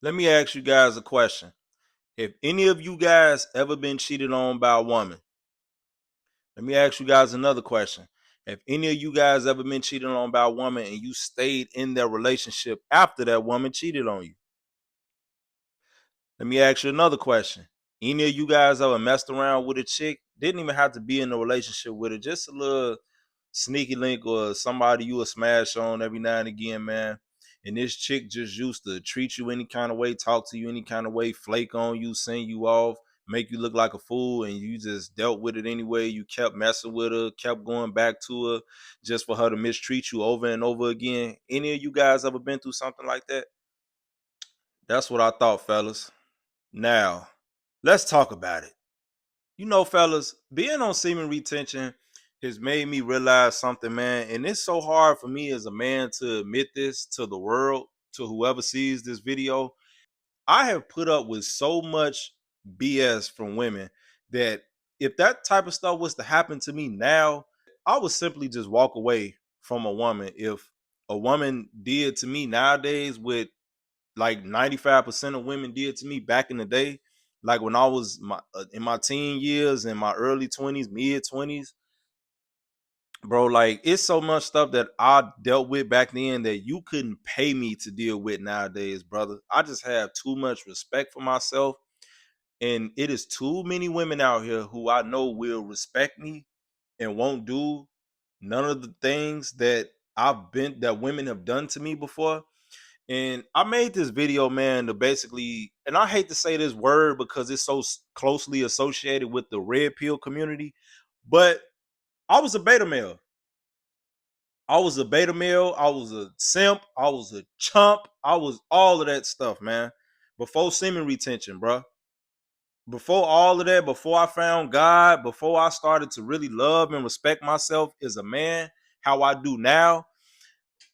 Let me ask you guys a question. If any of you guys ever been cheated on by a woman, let me ask you guys another question. If any of you guys ever been cheated on by a woman and you stayed in their relationship after that woman cheated on you, let me ask you another question. Any of you guys ever messed around with a chick? Didn't even have to be in a relationship with her, just a little sneaky link or somebody you would smash on every now and again, man. And this chick just used to treat you any kind of way, talk to you any kind of way, flake on you, send you off, make you look like a fool, and you just dealt with it anyway. You kept messing with her, kept going back to her just for her to mistreat you over and over again. Any of you guys ever been through something like that? That's what I thought, fellas. Now, let's talk about it. Fellas, being on semen retention has made me realize something, man. And it's so hard for me as a man to admit this to the world, to whoever sees this video. I have put up with so much BS from women that if that type of stuff was to happen to me now, I would simply just walk away from a woman. If a woman did to me nowadays with like 95% of women did to me back in the day, like when I was in my teen years, in my early 20s, mid 20s, bro. Like, it's so much stuff that I dealt with back then that you couldn't pay me to deal with nowadays, brother. I just have too much respect for myself, and it is too many women out here who I know will respect me and won't do none of the things that women have done to me before. And I made this video, man, to basically, and I hate to say this word because it's so closely associated with the red pill community, but I was a beta male. I was a beta male. I was a simp. I was a chump. I was all of that stuff, man. Before semen retention, bro. Before all of that, before I found God, before I started to really love and respect myself as a man, how I do now,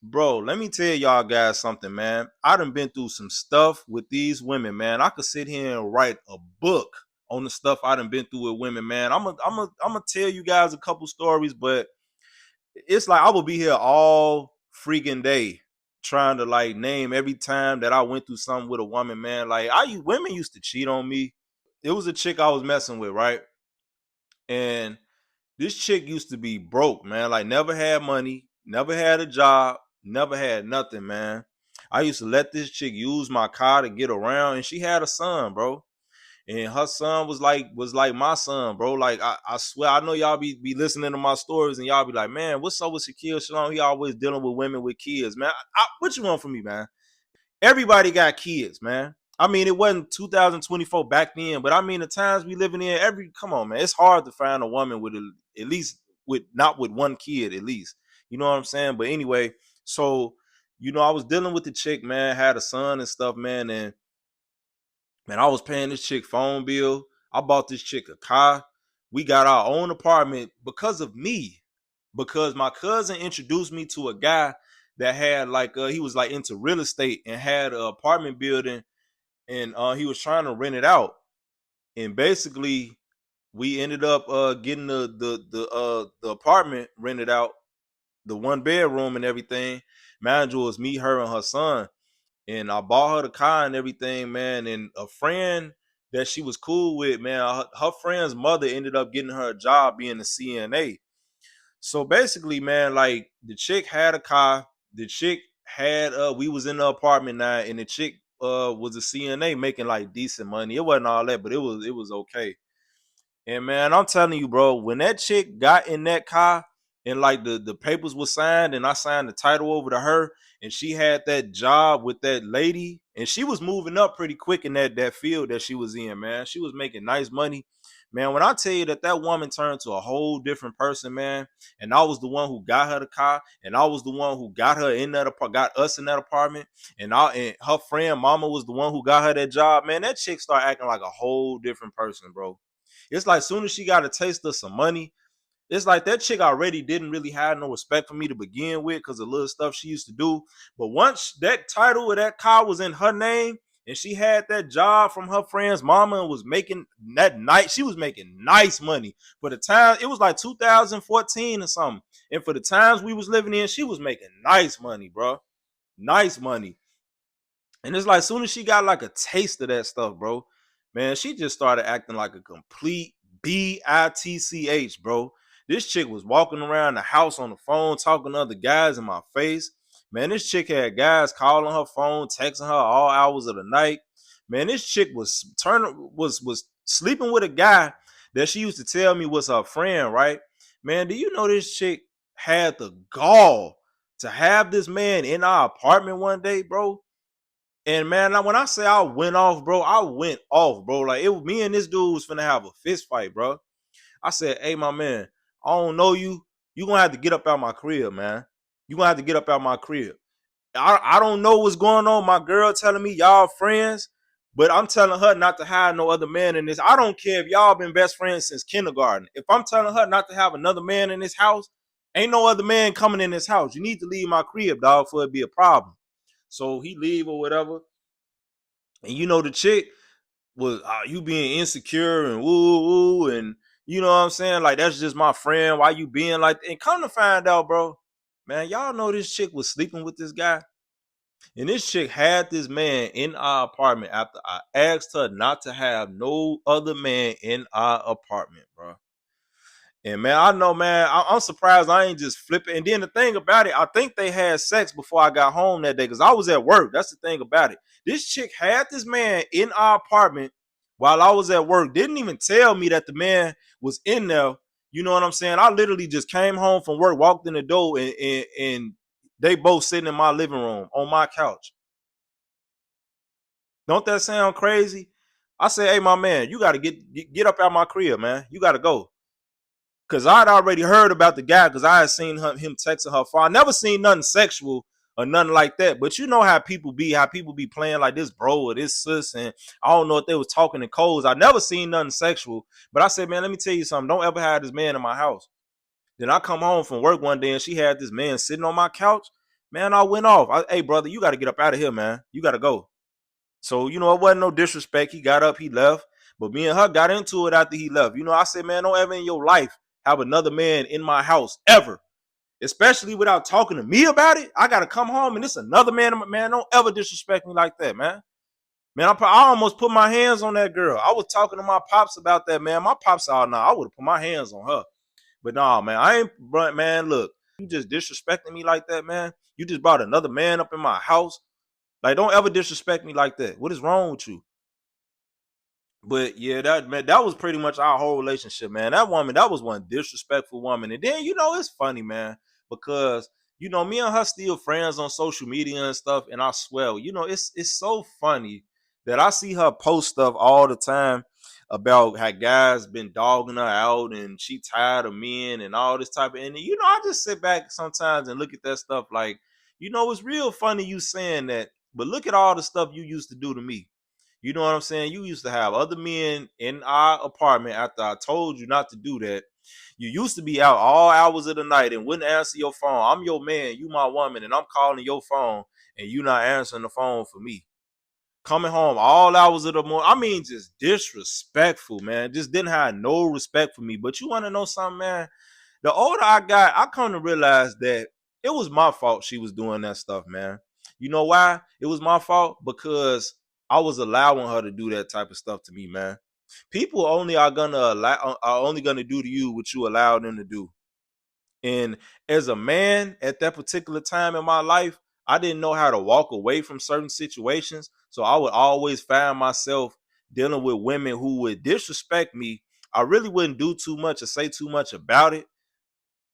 bro, let me tell y'all guys something, man. I done been through some stuff with these women, man. I could sit here and write a book on the stuff I done been through with women, man. I'm gonna tell you guys a couple stories, but it's like I will be here all freaking day trying to like name every time that I went through something with a woman, man. Like women used to cheat on me. It was a chick I was messing with, right? And this chick used to be broke, man. Like, never had money, never had a job, never had nothing, man. I used to let this chick use my car to get around, and she had a son, bro. And her son was like my son, bro. Like, I swear, I know y'all be listening to my stories, and y'all be like, man, what's up with Shaquille Shalom? He always dealing with women with kids, man. What you want from me, man? Everybody got kids, man. I mean, it wasn't 2024 back then, but I mean, the times we living in, come on, man, it's hard to find a woman with at least with not with one kid, at least. You know what I'm saying? But anyway, so I was dealing with the chick, man, had a son and stuff, man, and man, I was paying this chick phone bill. I bought this chick a car. We got our own apartment because of me, because my cousin introduced me to a guy that had like he was like into real estate and had an apartment building, and he was trying to rent it out. And basically we ended up getting the apartment rented out, the one bedroom and everything. Manager was me, her, and her son. And I bought her the car and everything, man. And a friend that she was cool with, man, her friend's mother ended up getting her a job being a CNA. So basically, man, like, the chick had a car. The chick had we was in the apartment now, and the chick was a CNA making like decent money. It wasn't all that, but it was okay. And man, I'm telling you, bro, when that chick got in that car and like the papers were signed and I signed the title over to her, and she had that job with that lady, and she was moving up pretty quick in that field that she was in, man. She was making nice money. Man, when I tell you that woman turned to a whole different person, man, and I was the one who got her the car, and I was the one who got her in that got us in that apartment, and her friend mama was the one who got her that job, man. That chick started acting like a whole different person, bro. It's like, soon as she got a taste of some money, it's like that chick already didn't really have no respect for me to begin with because of little stuff she used to do. But once that title of that car was in her name and she had that job from her friend's mama and was making that night, she was making nice money. For the time, it was like 2014 or something. And for the times we was living in, she was making nice money, bro. Nice money. And it's like, soon as she got like a taste of that stuff, bro, man, she just started acting like a complete bitch, bro. This chick was walking around the house on the phone, talking to other guys in my face. Man, this chick had guys calling her phone, texting her all hours of the night. Man, this chick was sleeping with a guy that she used to tell me was her friend, right? Man, do you know this chick had the gall to have this man in our apartment one day, bro? And man, when I say I went off, bro, I went off, bro. Like, it was me and this dude was finna have a fist fight, bro. I said, hey, my man, I don't know you. You gonna have to get up out my crib, man. You gonna have to get up out my crib. I don't know what's going on. My girl telling me y'all friends, but I'm telling her not to have no other man in this. I don't care if y'all been best friends since kindergarten. If I'm telling her not to have another man in this house, ain't no other man coming in this house. You need to leave my crib, dog, for it be a problem. So he leave or whatever. And you know, the chick was you being insecure and woo woo, and you know what I'm saying? Like, that's just my friend. Why you being like that? And come to find out, bro, man, y'all know this chick was sleeping with this guy. And this chick had this man in our apartment after I asked her not to have no other man in our apartment, bro. And man, I know, man, I'm surprised I ain't just flipping. And then the thing about it, I think they had sex before I got home that day because I was at work. That's the thing about it. This chick had this man in our apartment while I was at work. Didn't even tell me that the man was in there. You know what I'm saying? I literally just came home from work, walked in the door, and they both sitting in my living room on my couch. Don't that sound crazy? I said, hey, my man, you got to get up out my crib, man. You got to go. Because I'd already heard about the guy because I had seen him texting her phone. I never seen nothing sexual or nothing like that. But you know how people be playing like this bro or this sis. And I don't know if they was talking in codes. I never seen nothing sexual. But I said, man, let me tell you something. Don't ever have this man in my house. Then I come home from work one day and she had this man sitting on my couch. Man, I went off. Hey, brother, you got to get up out of here, man. You got to go. So, you know, it wasn't no disrespect. He got up, he left. But me and her got into it after he left. You know, I said, man, don't ever in your life have another man in my house ever. Especially without talking to me about it. I got to come home and it's another man. Man, don't ever disrespect me like that, man. Man, I almost put my hands on that girl. I was talking to my pops about that, man. My pops said, nah, I would have put my hands on her. But nah, man, I ain't, man, look, you just disrespecting me like that, man. You just brought another man up in my house. Like, don't ever disrespect me like that. What is wrong with you? But yeah, that was pretty much our whole relationship, man. That woman, that was one disrespectful woman. And then, you know, it's funny, man, because you know, me and her still friends on social media and stuff. And I swear, you know, it's so funny that I see her post stuff all the time about how guys been dogging her out and she tired of men and all this type of. And you know, I just sit back sometimes and look at that stuff like, you know, it's real funny you saying that, but look at all the stuff you used to do to me. You know what I'm saying? You used to have other men in our apartment after I told you not to do that. You used to be out all hours of the night and wouldn't answer your phone. I'm your man, you my woman, and I'm calling your phone and you not answering the phone for me. Coming home all hours of the morning. I mean, just disrespectful, man. Just didn't have no respect for me. But you want to know something, man? The older I got, I come to realize that it was my fault she was doing that stuff, man. You know why? It was my fault because I was allowing her to do that type of stuff to me, man. People only are only gonna do to you what you allow them to do. And as a man at that particular time in my life, I didn't know how to walk away from certain situations. So I would always find myself dealing with women who would disrespect me. I really wouldn't do too much or say too much about it,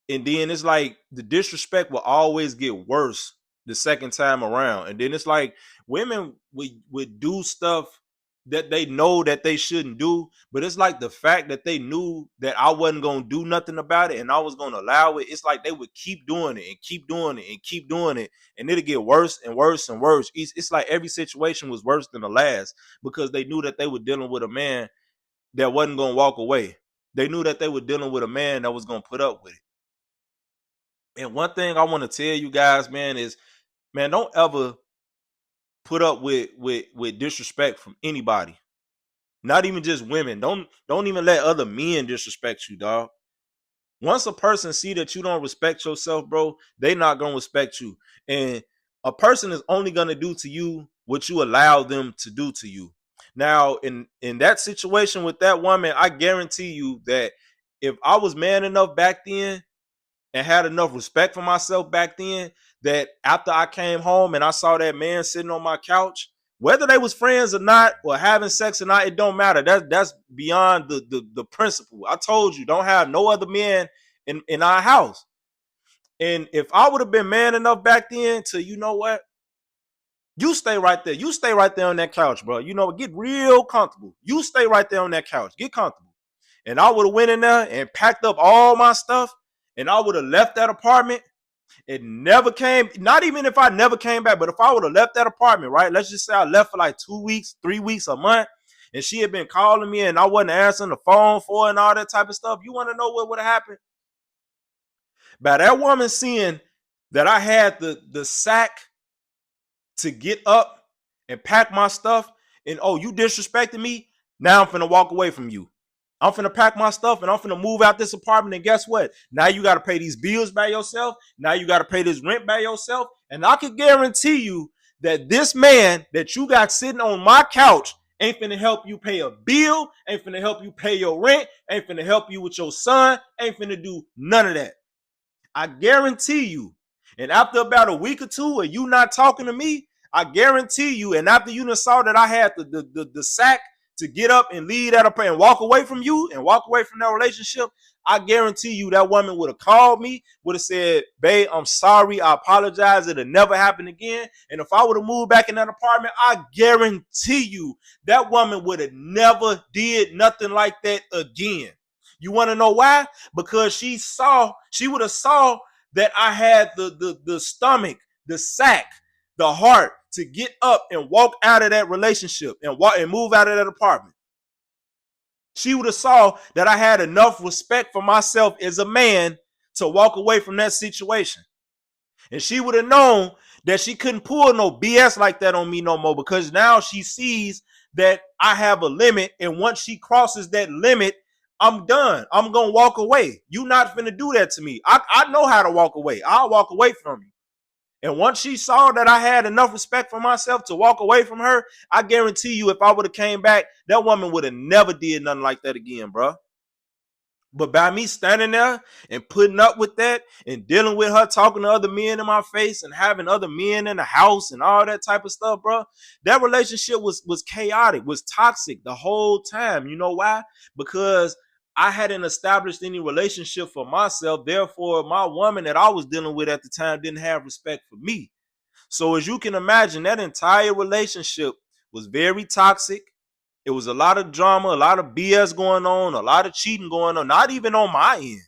and then it's like the disrespect will always get worse the second time around. And then it's like women would do stuff that they know that they shouldn't do, but it's like the fact that they knew that I wasn't gonna do nothing about it and I was gonna allow it. It's like they would keep doing it and keep doing it and keep doing it, and it'll get worse and worse and worse. It's like every situation was worse than the last because they knew that they were dealing with a man that wasn't gonna walk away. They knew that they were dealing with a man that was gonna put up with it. And one thing I want to tell you guys, man, is, man, don't ever put up with disrespect from anybody. Not even just women. Don't even let other men disrespect you, dog. Once a person see that you don't respect yourself, bro, they not gonna respect you. And a person is only gonna do to you what you allow them to do to you. Now, in that situation with that woman, I guarantee you that if I was man enough back then and had enough respect for myself back then, that after I came home and I saw that man sitting on my couch, whether they was friends or not, or having sex or not, it don't matter. That's beyond the principle. I told you, don't have no other men in our house. And if I would have been man enough back then to, you know what, you stay right there. You stay right there on that couch, bro. You know, get real comfortable. You stay right there on that couch. Get comfortable. And I would have went in there and packed up all my stuff, and I would have left that apartment. It never came, not even if I never came back, but if I would have left that apartment, right? Let's just say I left for like 2 weeks, 3 weeks, a month, and she had been calling me and I wasn't answering the phone for her and all that type of stuff. You want to know what would have happened? By that woman seeing that I had the sack to get up and pack my stuff, and oh, you disrespected me, now I'm finna walk away from you. I'm finna pack my stuff and I'm finna move out this apartment. And guess what? Now you got to pay these bills by yourself. Now you got to pay this rent by yourself. And I can guarantee you that this man that you got sitting on my couch ain't finna help you pay a bill, ain't finna help you pay your rent, ain't finna help you with your son, ain't finna do none of that. I guarantee you. And after about a week or two of you not talking to me, I guarantee you, and after you saw that I had the sack to get up and leave that up and walk away from you and walk away from that relationship, I guarantee you that woman would have called me, would have said, babe, I'm sorry, I apologize, it'll never happen again. And if I would have moved back in that apartment, I guarantee you that woman would have never did nothing like that again. You want to know why? Because she would have saw that I had the stomach, the sack, the heart to get up and walk out of that relationship and walk and move out of that apartment. She would have saw that I had enough respect for myself as a man to walk away from that situation. And she would have known that she couldn't pull no BS like that on me no more, because now she sees that I have a limit. And once she crosses that limit, I'm done. I'm going to walk away. You're not finna do that to me. I know how to walk away. I'll walk away from you. And once she saw that I had enough respect for myself to walk away from her, I guarantee you if I would have came back, that woman would have never did nothing like that again, bro. But by me standing there and putting up with that and dealing with her talking to other men in my face and having other men in the house and all that type of stuff, bro, that relationship was chaotic, was toxic the whole time. You know why? Because I hadn't established any relationship for myself. Therefore, my woman that I was dealing with at the time didn't have respect for me. So as you can imagine, that entire relationship was very toxic. It was a lot of drama, a lot of BS going on, a lot of cheating going on, not even on my end.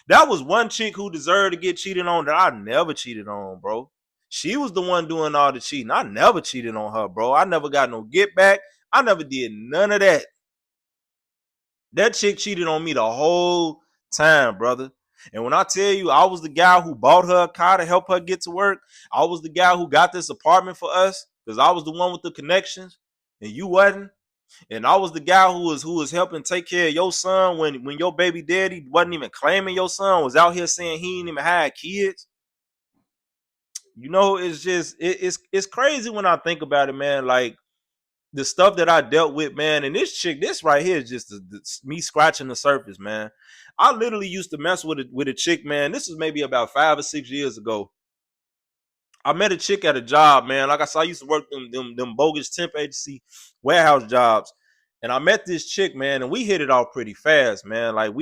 That was one chick who deserved to get cheated on that I never cheated on, bro. She was the one doing all the cheating. I never cheated on her, bro. I never got no get back. I never did none of that. That chick cheated on me the whole time, brother. And when I tell you I was the guy who bought her a car to help her get to work, I was the guy who got this apartment for us because I was the one with the connections and you wasn't. And I was the guy who was helping take care of your son when your baby daddy wasn't even claiming your son, was out here saying he ain't even had kids. You know, it's just it's crazy when I think about it, man. Like the stuff that I dealt with, man, and this chick, this right here is just me scratching the surface, man. I literally used to mess with a chick, man. This was maybe about 5 or 6 years ago. I met a chick at a job, man. Like I said, I used to work them bogus temp agency warehouse jobs. And I met this chick, man, and we hit it off pretty fast, man. Like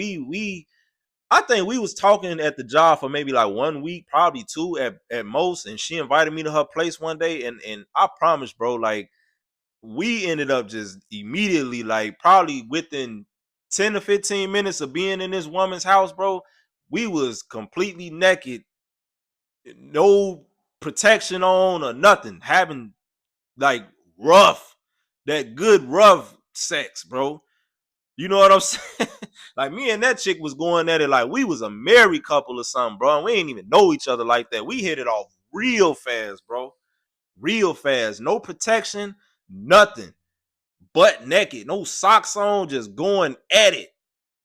I think we was talking at the job for maybe like 1 week, probably 2 at most. And she invited me to her place one day. And I promise, bro, like we ended up just immediately, like probably within 10 to 15 minutes of being in this woman's house, bro, we was completely naked, no protection on or nothing, having like rough, that good rough sex, bro. You know what I'm saying? Like me and that chick was going at it like we was a married couple or something, bro. And we ain't even know each other like that. We hit it off real fast, bro. Real fast. No protection, nothing. Butt naked, no socks on, just going at it.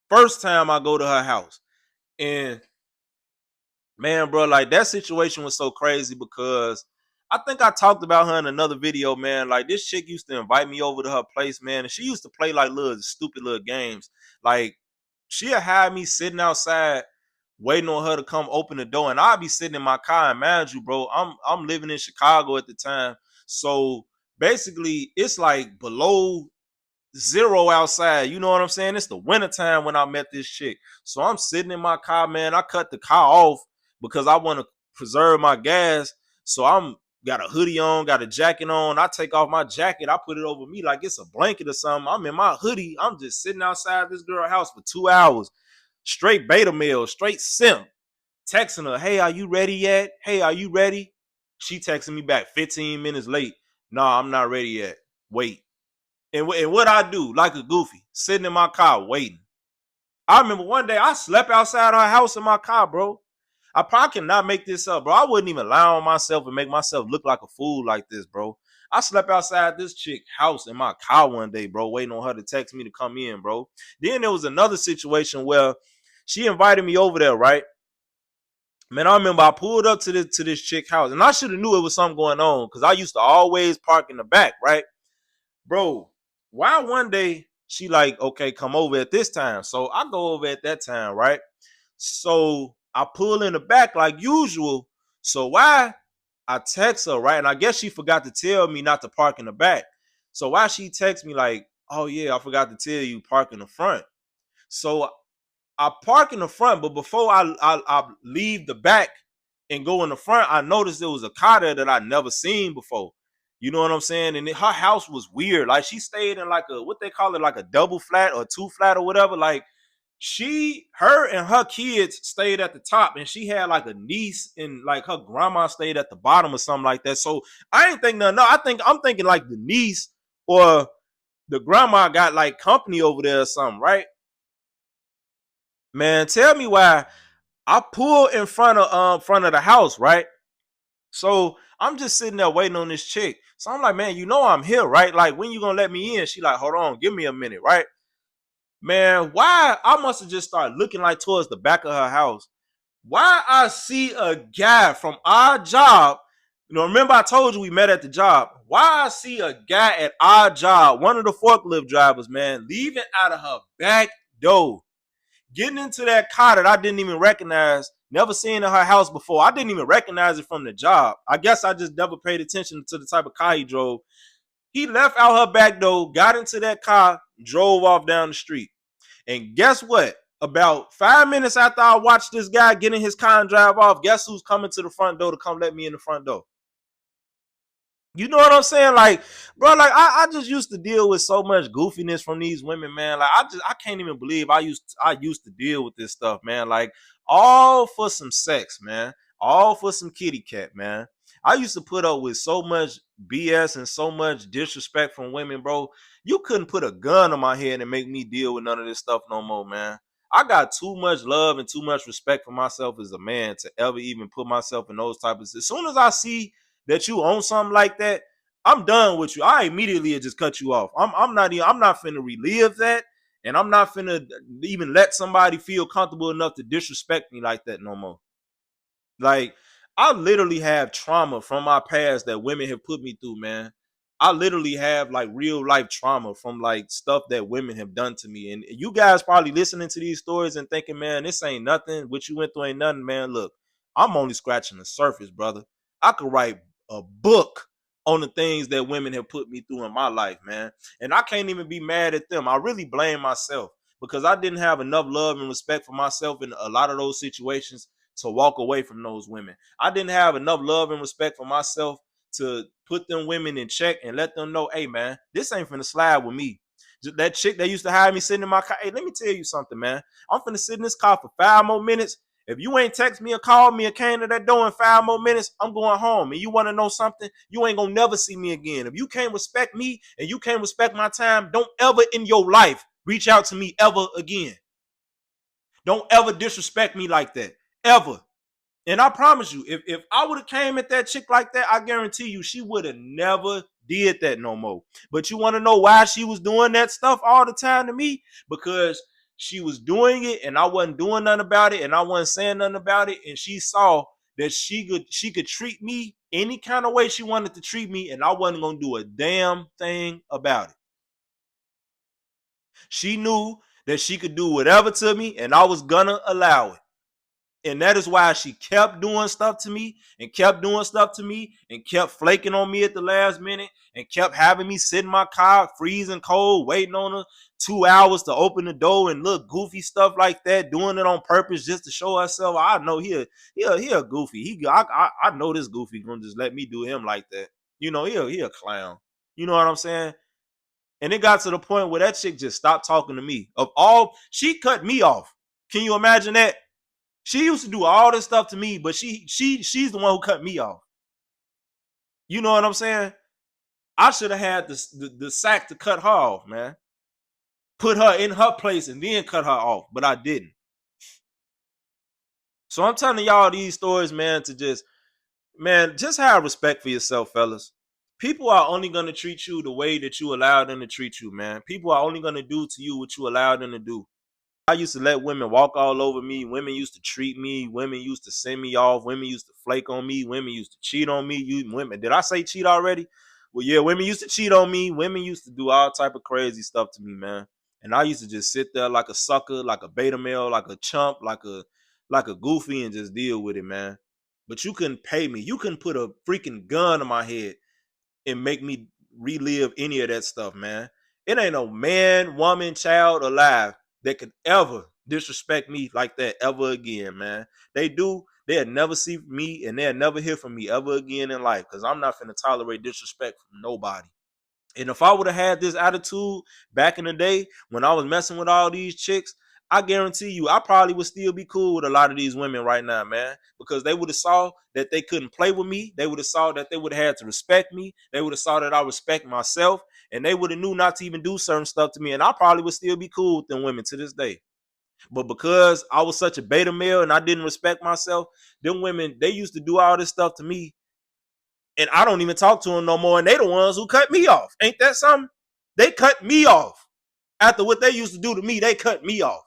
First time I go to her house. And man, bro, like that situation was so crazy because I think I talked about her in another video, man. Like, this chick used to invite me over to her place, man, and she used to play like little stupid little games. Like, she'll have me sitting outside waiting on her to come open the door, and I'll be sitting in my car. And mind you, bro, I'm living in Chicago at the time, so basically it's like below zero outside. You know what I'm saying? It's the wintertime when I met this chick. So I'm sitting in my car, man. I cut the car off because I want to preserve my gas. So I'm got a hoodie on, got a jacket on. I take off my jacket, I put it over me like it's a blanket or something. I'm in my hoodie. I'm just sitting outside this girl's house for 2 hours. Straight beta male, straight simp. Texting her, hey, are you ready yet? Hey, are you ready? She texting me back 15 minutes late. Nah, I'm not ready yet. Wait. And what I do, like a goofy, sitting in my car waiting. I remember one day I slept outside her house in my car, bro. I probably cannot make this up, bro. I wouldn't even lie on myself and make myself look like a fool like this, bro. I slept outside this chick house in my car one day, bro, waiting on her to text me to come in, bro. Then there was another situation where she invited me over there, right? Man, I remember I pulled up to this chick house, and I should have knew it was something going on because I used to always park in the back, right? Bro, why one day she like, okay, come over at this time. So I go over at that time, right? So I pull in the back like usual. So why I text her, right? And I guess she forgot to tell me not to park in the back. So why she text me like, oh yeah, I forgot to tell you park in the front. So I park in the front, but before I leave the back and go in the front, I noticed there was a car there that I never seen before. You know what I'm saying? And her house was weird. Like, she stayed in like a, what they call it, like a double flat or two flat or whatever. Like, her and her kids stayed at the top, and she had like a niece, and like her grandma stayed at the bottom or something like that. So I ain't think nothing. No, I'm thinking like the niece or the grandma got like company over there or something, right? Man, tell me why I pull in front of the house, right? So I'm just sitting there waiting on this chick. So I'm like, man, you know I'm here, right? Like, when you gonna let me in? She like, hold on, give me a minute, right? Man, why I must have just started looking like towards the back of her house. Why I see a guy from our job, you know, remember I told you we met at the job. Why I see a guy at our job, one of the forklift drivers, man, leaving out of her back door, getting into that car that I didn't even recognize, never seen in her house before. I didn't even recognize it from the job. I guess I just never paid attention to the type of car he drove. He left out her back door, got into that car, drove off down the street. And guess what? About 5 minutes after I watched this guy get in his car and drive off, guess who's coming to the front door to come let me in the front door? You know what I'm saying? Like, bro, like I just used to deal with so much goofiness from these women, man. Like, I can't even believe I used to deal with this stuff, man. Like, all for some sex, man. All for some kitty cat, man. I used to put up with so much BS and so much disrespect from women, bro. You couldn't put a gun on my head and make me deal with none of this stuff no more, man. I got too much love and too much respect for myself as a man to ever even put myself in those types of. As soon as I see that you own something like that, I'm done with you. I immediately just cut you off. I'm not finna relive that, and I'm not finna even let somebody feel comfortable enough to disrespect me like that no more. Like, I literally have trauma from my past that women have put me through, man. I literally have like real life trauma from like stuff that women have done to me. And you guys probably listening to these stories and thinking, man, this ain't nothing. What you went through ain't nothing, man. Look, I'm only scratching the surface, brother. I could write a book on the things that women have put me through in my life, man. And I can't even be mad at them. I really blame myself because I didn't have enough love and respect for myself in a lot of those situations to walk away from those women. I didn't have enough love and respect for myself to put them women in check and let them know, hey, man, this ain't finna slide with me. That chick that used to have me sitting in my car, hey, let me tell you something, man. I'm finna sit in this car for 5 more minutes. If you ain't text me or call me or came to that door in 5 more minutes, I'm going home. And you want to know something? You ain't gonna never see me again. If you can't respect me and you can't respect my time, don't ever in your life reach out to me ever again. Don't ever disrespect me like that. Ever. And I promise you, if I would have came at that chick like that, I guarantee you she would have never did that no more. But you want to know why she was doing that stuff all the time to me? Because she was doing it and I wasn't doing nothing about it and I wasn't saying nothing about it. And she saw that she could treat me any kind of way she wanted to treat me, and I wasn't gonna do a damn thing about it. She knew that she could do whatever to me, and I was gonna allow it. And that is why she kept doing stuff to me and kept doing stuff to me and kept flaking on me at the last minute and kept having me sit in my car freezing cold, waiting on her 2 hours to open the door and look goofy stuff like that, doing it on purpose just to show herself. I know he a goofy. I know this goofy gonna just let me do him like that. You know, he a clown. You know what I'm saying? And it got to the point where that chick just stopped talking to me. She cut me off. Can you imagine that? She used to do all this stuff to me, but she's the one who cut me off. You know what I'm saying? I should have had the sack to cut her off, man. Put her in her place and then cut her off, but I didn't. So I'm telling y'all these stories, man, to just have respect for yourself, fellas. People are only gonna treat you the way that you allow them to treat you, man. People are only gonna do to you what you allow them to do. I used to let women walk all over me. Women used to treat me. Women used to send me off. Women used to flake on me. Women used to cheat on me. Women, did I say cheat already? Well, yeah, women used to cheat on me. Women used to do all type of crazy stuff to me, man. And I used to just sit there like a sucker, like a beta male, like a chump, like a goofy, and just deal with it, man. But you couldn't pay me. You couldn't put a freaking gun to my head and make me relive any of that stuff, man. It ain't no man, woman, child alive that could ever disrespect me like that ever again, man. They do, they'll never see me and they'll never hear from me ever again in life, because I'm not finna tolerate disrespect from nobody. And if I would have had this attitude back in the day when I was messing with all these chicks, I guarantee you, I probably would still be cool with a lot of these women right now, man, because they would have saw that they couldn't play with me. They would have saw that they would have had to respect me. They would have saw that I respect myself, and they would have knew not to even do certain stuff to me. And I probably would still be cool with them women to this day. But because I was such a beta male and I didn't respect myself, them women, they used to do all this stuff to me, and I don't even talk to them no more. And they the ones who cut me off. Ain't that something? They cut me off. After what they used to do to me, they cut me off.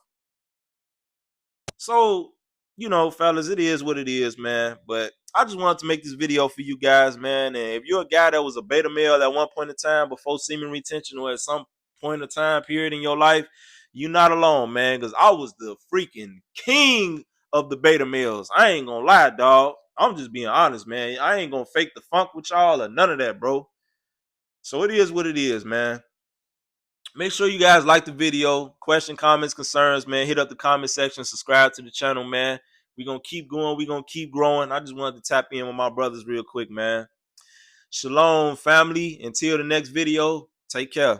So, you know, fellas, it is what it is, man. But I just wanted to make this video for you guys, man. And if you're a guy that was a beta male at one point in time before semen retention or at some point in time period in your life, you're not alone, man. Because I was the freaking king of the beta males. I ain't gonna lie, dog. I'm just being honest, man. I ain't gonna fake the funk with y'all or none of that, bro. So it is what it is, man. Make sure you guys like the video. Question, comments, concerns, man. Hit up the comment section. Subscribe to the channel, man. We're going to keep going. We're going to keep growing. I just wanted to tap in with my brothers real quick, man. Shalom, family. Until the next video, take care.